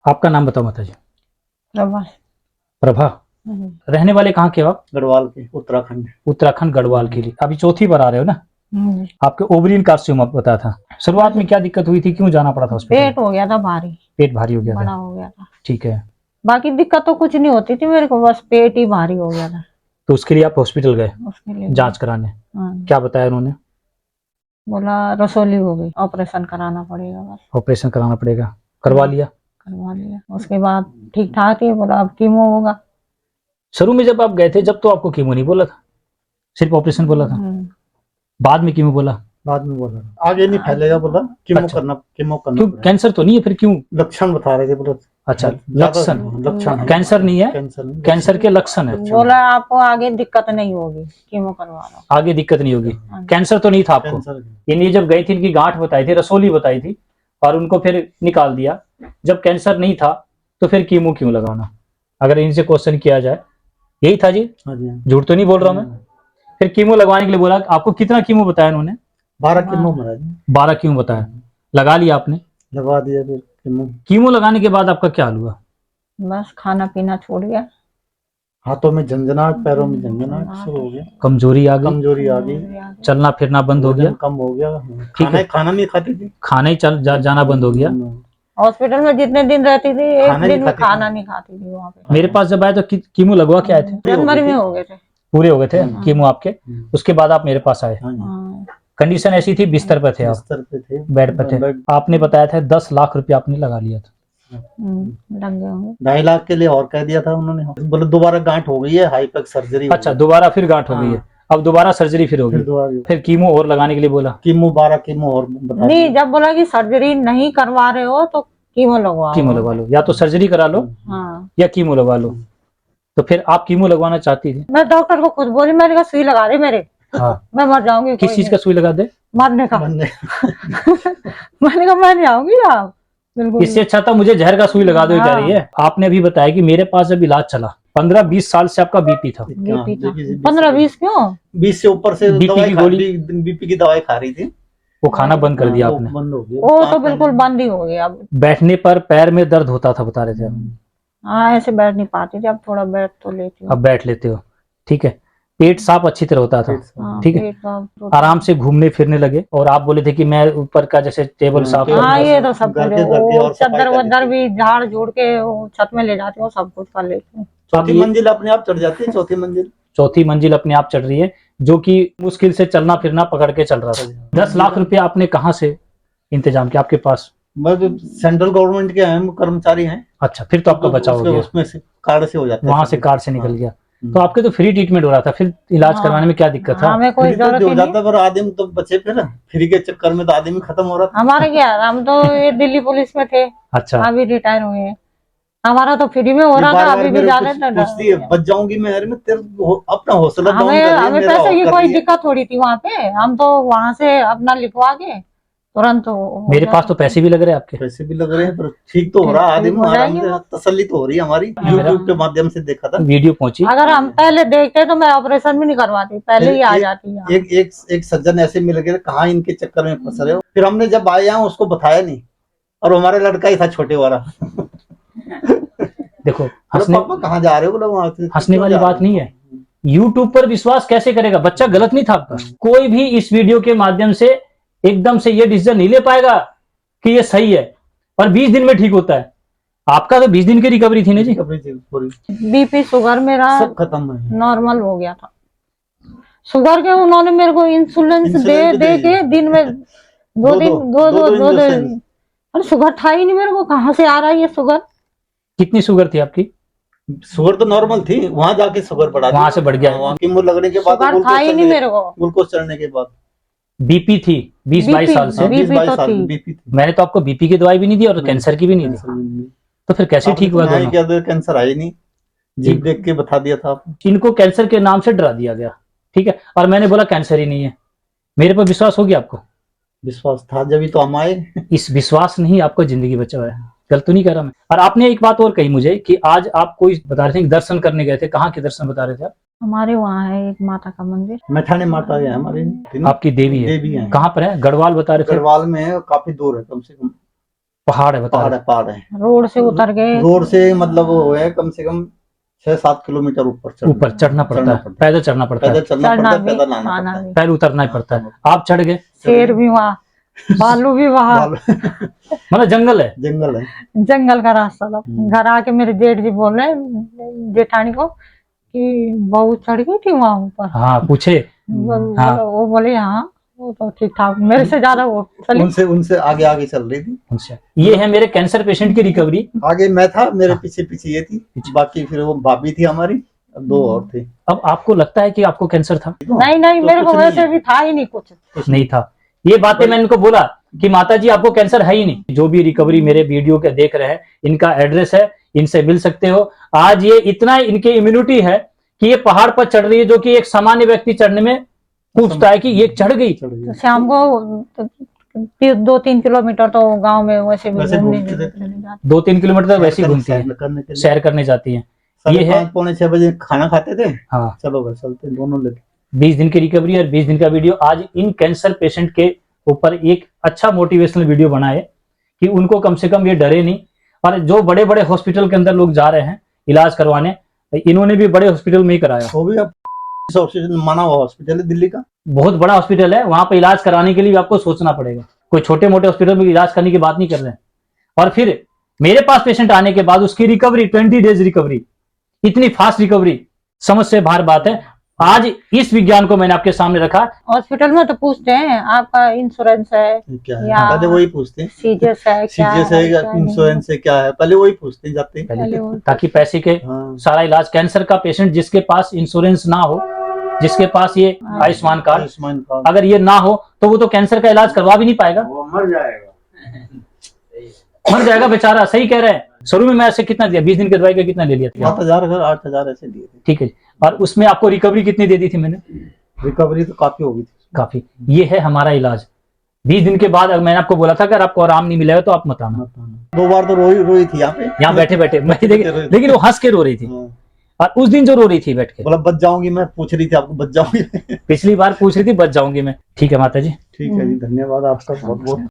आपका नाम बताओ माता जी। प्रभा। प्रभा। रहने वाले कहाँ के हो आप? गढ़वाल के, उत्तराखंड। उत्तराखंड गढ़वाल के लिए अभी चौथी बार आ रहे हो ना? आपके ओवरियन कार्सिनोमा बताया था। शुरुआत में क्या दिक्कत हुई थी, क्यों जाना पड़ा था हॉस्पिटल? पेट हो गया था भारी। पेट भारी हो गया बड़ा था, हो गया था। ठीक है। बाकी दिक्कत तो कुछ नहीं होती थी मेरे को, बस पेट ही भारी हो गया था। तो उसके लिए आप हॉस्पिटल गए उसके लिए जांच कराने? हाँ। क्या बताया उन्होंने? बोला रसोली हो गई, ऑपरेशन कराना पड़ेगा। बस ऑपरेशन कराना पड़ेगा, करवा लिया? करवा लिया। उसके बाद ठीक ठाक थी, बोला अब कीमो होगा। शुरू में जब आप गए थे जब तो आपको कीमो नहीं बोला था, सिर्फ ऑपरेशन बोला था। बाद में कीमो बोला? बाद में बोला आगे नहीं फैलेगा, बोला कीमो अच्छा। करना क्यों? पड़ेगा। कैंसर तो नहीं है फिर क्यों? लक्षण बता रहे थे बोला। अच्छा, लक्षण लक्षण कैंसर नहीं है, कैंसर के लक्षण है। बोला आपको आगे दिक्कत नहीं होगी, कीमो करवा लो। आगे दिक्कत नहीं होगी। कैंसर तो नहीं था आपको? यानी जब गई थी इनकी गांठ बताई थी, रसोली बताई थी और उनको फिर निकाल दिया। जब कैंसर नहीं था तो फिर कीमो क्यों लगाना? अगर इनसे क्वेश्चन किया जाए, यही था जी? झूठ तो नहीं बोल रहा मैं? फिर कीमो लगवाने के लिए बोला। आपको कितना कीमो बताया उन्होंने? 12 कीमो महाराज। 12 कीमो बताया, लगा लिया आपने? लगा दिया। फिर कीमो लगाने के बाद आपका क्या हाल हुआ? बस खाना पीना छोड़ गया, हाथों में झंझनाहट, पैरों में झंझनाहट शुरू हो गया, कमजोरी आ गई, कमजोरी आ गई, चलना फिरना बंद हो गया, कम हो गया, ठीक है। खाना नहीं खाती थी, खाना ही जाना बंद हो गया। हॉस्पिटल में जितने दिन रहती थी एक दिन में खाना नहीं खाती थी वहाँ पे। मेरे पास जब आए तो कीमो लगवा के आए थे? जनवरी में हो गए थे, पूरे हो गए थे कीमो आपके। उसके बाद आप मेरे पास आए। कंडीशन ऐसी थी, बिस्तर पे थे आप? बिस्तर पे थे, बेड पे थे। आपने बताया था 10 लाख रुपया आपने लगा लिया था। लग गए होंगे। 2.5 लाख के लिए और कह दिया था उन्होंने। बोले दोबारा गांठ हो गई है, हाईपेक सर्जरी। अच्छा, दोबारा फिर गांठ हो गई है, अब दोबारा सर्जरी फिर होगी। फिर कीमो और लगाने के लिए बोला? कीमो 12 कीमो और बता नहीं, जब बोला कि सर्जरी नहीं करवा रहे हो तो कीमो लगवा लो, या तो सर्जरी करा लो या कीमो लगवा लो। तो फिर आप कीमो लगवाना चाहती थी? मैं डॉक्टर को खुद बोली, मैंने कहा सुई लगा दे मेरे। हाँ। मैं मर जाऊंगी। किस चीज का सुई लगा दे? मरने का। मैंने कहा मैं नहीं आऊंगी आप, बिल्कुल। इससे अच्छा था मुझे जहर का सुई लगा दो, कह रही है। आपने अभी बताया कि मेरे पास जब इलाज चला 15-20 साल से आपका बीपी था। 15-20 क्यों? 20 से ऊपर से बीपी की गोली, बीपी की दवाई खा रही थी। वो खाना बंद कर दिया आपने? बंद हो गया, वो तो बिल्कुल बंद ही हो गया। अब बैठने पर पैर में दर्द होता था बता रहे थे? हाँ, ऐसे बैठ नहीं पाती थी, अब थोड़ा बैठ तो लेती हूँ। अब बैठ लेते हो, ठीक है। पेट साफ अच्छी तरह होता था, ठीक है। आराम से घूमने फिरने लगे और आप बोले थे कि मैं ऊपर का जैसे टेबल साफ। हाँ, ये तो सब चद्दर वद्दर भी झाड़ झूड़ के छत में ले जाती हूँ, सब कुछ कर लेती हूँ। चौथी मंजिल अपने आप चढ़ जाती है। चौथी मंजिल अपने आप चढ़ रही है, जो कि मुश्किल से चलना फिरना पकड़ के चल रहा था। 10 लाख रुपया आपने कहाँ से इंतजाम किया? आपके पास सेंट्रल गवर्नमेंट के हैं, कर्मचारी हैं। अच्छा, फिर तो आपका बचाव हो गया, उसमें से कार्ड से हो जाता है, वहां से कार्ड से निकल गया। तो आपके तो फ्री ट्रीटमेंट हो रहा था, फिर इलाज करवाने में क्या दिक्कत था? हमें कोई जरूरत हो जाता, पर आदमी तो बचे, फिर फ्री के चक्कर में तो आदमी खत्म हो रहा था। हमारे क्या, हम तो ये दिल्ली पुलिस में थे। अच्छा, अभी रिटायर हुए हैं, हमारा तो फ्री में हो रहा था। अभी भी ज्यादा बच जाऊंगी मैं, अपना हौसला। हमें पैसे की कोई दिक्कत थोड़ी थी वहाँ पे, हम तो वहाँ से अपना लिखवा के तुरंत। मेरे पास तो पैसे भी लग रहे हैं आपके। पैसे भी लग रहे हैं, पर ठीक तो हो रहा, आदमी तसल्ली तो हो रही है हमारी। यूट्यूब के माध्यम से देखा था, वीडियो पहुंची। अगर हम पहले देखते तो मैं ऑपरेशन भी नहीं करवाती, पहले ही आ जाती। एक सज्जन ऐसे मिल गए, कहाँ इनके चक्कर में फंस रहे हो। फिर हमने जब आए यहाँ उसको बताया नहीं, और हमारा लड़का ही था छोटे वाला। देखो, पापा कहाँ जा रहे हो, बोला वहां से। हंसने वाली बात नहीं है। यूट्यूब पर विश्वास कैसे करेगा? बच्चा गलत नहीं था आपका। कोई भी इस वीडियो के माध्यम से एकदम से ये डिसीजन नहीं ले पाएगा कि ये सही है और 20 दिन में ठीक होता है। आपका तो 20 दिन की रिकवरी थी ना जी? बीपी शुगर मेरा सब खत्म है, नॉर्मल हो गया था। शुगर के उन्होंने मेरे को इंसुलिन दे के दिन में दो अरे शुगर था ही नहीं मेरे को, कहाँ से आ रहा है ये शुगर? कितनी शुगर थी आपकी? शुगर तो नॉर्मल थी, वहां जाके शुगर बढ़ा, वहां से बढ़ गया। कीमो लगने के बाद था ही नहीं मेरे को, ग्लूकोज चढ़ने के बाद। बीपी थी 20-22 साल से? 20-22 साल बीपी थी। मैंने तो आपको बीपी की दवाई भी नहीं दी और कैंसर की भी नहीं दी, तो फिर कैसे ठीक हुआ? कैंसर है ही नहीं, जीप देख के बता दिया था। इनको कैंसर के नाम से डरा दिया गया, ठीक है। और मैंने बोला कैंसर ही नहीं है। मेरे पर विश्वास हो गया आपको? विश्वास था जब ही तो हम आए। इस विश्वास ने ही आपको जिंदगी बचाया है, गलत तो नहीं कर रहा मैं। और आपने एक बात और कही मुझे कि आज आप कोई बता रहे थे दर्शन करने गए थे, कहाँ के दर्शन बता रहे थे आप? हमारे वहाँ है एक माता का मंदिर, मैठाने माता है हमारी, आपकी देवी है। देवी है। कहाँ पर है? गढ़वाल बता रहे थे? गढ़वाल में है, काफी दूर है, कम से कम पहाड़ है, बता पहाड़ रहे। है, पहाड़ है। रोड से उतर गए। रोड से मतलब वो है कम से कम 6-7 किलोमीटर ऊपर चढ़ना पड़ता है, पैदल चढ़ना पड़ता है, पैदल चलना पड़ता चढ़ना है, भी पैदल आना आना पड़ता है। भी। पैर उतरना ही पड़ता है। आप चढ़ गए, शेर भी वहाँ, भालू भी वहाँ, मतलब जंगल है। जंगल है। जंगल का रास्ता था। घर आके मेरे जेठ जी बोल रहे जेठानी को कि बहू चढ़ गई थी वहाँ ऊपर। हाँ पूछे, हाँ। वो बोले हाँ वो तो ठीक ठाक, मेरे से ज्यादा वो चली। उनसे उनसे आगे आगे चल रही थी। अच्छा, ये है मेरे कैंसर पेशेंट की रिकवरी। आगे मैं था, मेरे पीछे पीछे ये थी, बाकी फिर वो भाभी थी हमारी, दो और थे। अब आपको लगता है कि आपको कैंसर था? नहीं नहीं, तो मेरे को कुछ नहीं वैसे है। भी था ही नहीं कुछ। नहीं था। ये बातें मैंने इनको बोला कि माता जी आपको कैंसर है ही नहीं। जो भी रिकवरी मेरे वीडियो के देख रहे हैं, इनका एड्रेस है, इनसे मिल सकते हो। आज ये इतना इनकी इम्यूनिटी है कि ये पहाड़ पर चढ़ रही है, जो कि एक सामान्य व्यक्ति चढ़ने में पूछता है कि ये चढ़ गई। तो शाम को 2-3 किलोमीटर तो गांव में वैसे भी वैसे घूमने घूमते थे। जाते। 2-3 किलोमीटर तक वैसी घूमती है, सैर करने के लिए। सैर करने जाती है। साढ़े ये है 5-पौने 6 बजे खाना खाते थे, हाँ, चलो भाई चलते, दोनों लगे। 20 दिन की रिकवरी और 20 दिन का वीडियो। आज इन कैंसर पेशेंट के ऊपर एक अच्छा मोटिवेशनल वीडियो बनाए कि उनको कम से कम ये डरे नहीं। और जो बड़े बड़े हॉस्पिटल के अंदर लोग जा रहे हैं इलाज करवाने, इन्होंने भी बड़े हॉस्पिटल में ही कराया। वो भी अब माना हुआ हॉस्पिटल है दिल्ली का, बहुत बड़ा हॉस्पिटल है, वहां पर इलाज कराने के लिए भी आपको सोचना पड़ेगा। कोई छोटे मोटे हॉस्पिटल में इलाज करने की बात नहीं कर रहे हैं। और फिर मेरे पास पेशेंट आने के बाद उसकी रिकवरी 20 डेज रिकवरी, इतनी फास्ट रिकवरी, समझ से बाहर बात है। आज इस विज्ञान को मैंने आपके सामने रखा। हॉस्पिटल में तो पूछते हैं आपका इंश्योरेंस है क्या है, या पहले वही पूछते हैं, सीरियस है क्या सीरियस है या इंश्योरेंस है क्या है, पहले वही पूछते हैं जाते हैं। पहले वो- ताकि पैसे के हाँ। सारा इलाज, कैंसर का पेशेंट जिसके पास इंश्योरेंस ना हो, जिसके पास ये आयुष्मान कार्ड, आयुष्मान कार्ड, अगर ये ना हो तो वो तो कैंसर का इलाज करवा भी नहीं पाएगा, वो मर जाएगा। मर जाएगा बेचारा। सही कह रहे हैं। शुरू में मैं ऐसे कितना दिया, 20 दिन की दवाई का कितना ले लिया था? 7,000 अगर 8,000 ऐसे दिए थे। ठीक है जी। और उसमें आपको रिकवरी कितनी दे दी थी मैंने? रिकवरी तो काफी हो गई थी। काफी। ये है हमारा इलाज। 20 दिन के बाद अगर मैंने आपको बोला था अगर आपको आराम नहीं मिलेगा तो आप मत आना। 2 बार तो रोई थी यहाँ पे, यहाँ बैठे बैठे मैं लेकिन वो हंस के रो रही थी। हाँ। और उस दिन जो रो रही थी बैठ के, बोला बच जाऊंगी, मैं पूछ रही थी आपको बच जाऊंगी। पिछली बार पूछ रही थी बच जाऊंगी मैं। ठीक है माता जी। ठीक है जी, धन्यवाद आपका बहुत बहुत।